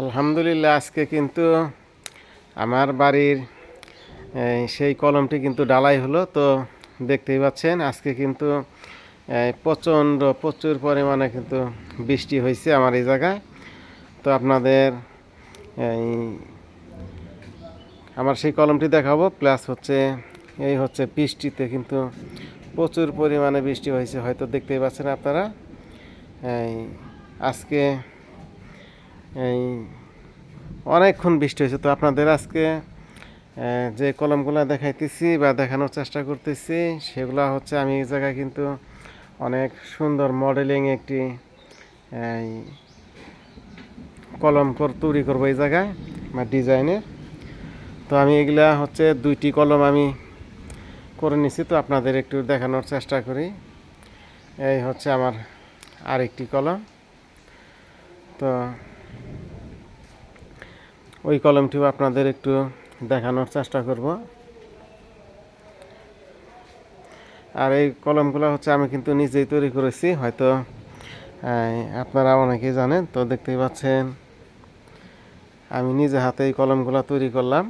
আলহামদুলিল্লাহ, আজকে কিন্তু আমার বাড়ির সেই কলমটি কিন্তু ডালাই হলো। তো দেখতেই পাচ্ছেন আজকে কিন্তু প্রচুর পরিমাণে কিন্তু বৃষ্টি হয়েছে আমার এই জায়গায়। তো আপনাদের এই আমার সেই কলমটি দেখাবো, প্লাস হচ্ছে এই হচ্ছে বৃষ্টিতে কিন্তু প্রচুর পরিমাণে বৃষ্টি হয়েছে, হয়তো দেখতেই পাচ্ছেন আপনারা। এই আজকে এই অনেকক্ষণ বৃষ্টি হয়েছে। তো আপনাদের আজকে যে কলমগুলো দেখাইতেছি বা দেখানোর চেষ্টা করতেছি সেগুলো হচ্ছে আমি এই জায়গায় কিন্তু অনেক সুন্দর মডেলিং একটি কলম তৈরি করবো এই জায়গায় বা ডিজাইনের। তো আমি এগুলা হচ্ছে 2টি কলম আমি করে নিছি, তো আপনাদের একটু দেখানোর চেষ্টা করি। এই হচ্ছে আমার আরেকটি কলম। তো ওই কলমটিও আপনাদের একটু দেখানোর চেষ্টা করব। আর এই কলমগুলো হচ্ছে আমি কিন্তু নিজেই তৈরি করেছি, হয়তো আপনারা অনেকেই জানেন। তো দেখতেই পাচ্ছেন আমি নিজে হাতে এই কলমগুলো তৈরি করলাম।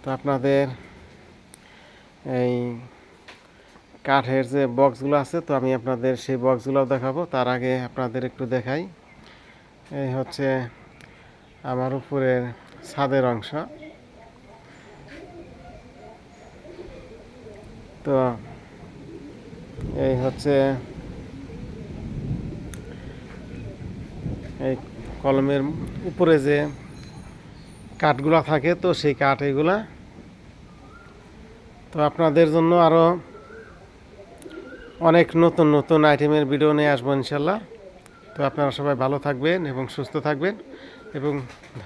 তো আপনাদের এই কাঠের যে বক্সগুলো আছে, তো আমি আপনাদের সেই বক্সগুলোও দেখাবো। তার আগে আপনাদের একটু দেখাই। এই হচ্ছে আমার উপরের ছাদের অংশ। তো এই হচ্ছে এই কলমের উপরে যে কাঠগুলা থাকে, তো সেই কাঠ এগুলা। তো আপনাদের জন্য আরও অনেক নতুন নতুন আইটেমের ভিডিও নিয়ে আসবো ইনশাল্লাহ। তো আপনারা সবাই ভালো থাকবেন এবং সুস্থ থাকবেন। এবং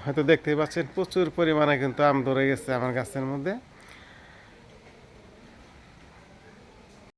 হয়তো দেখতেই পাচ্ছেন প্রচুর পরিমাণে কিন্তু আম ধরে গেছে আমার গাছের মধ্যে।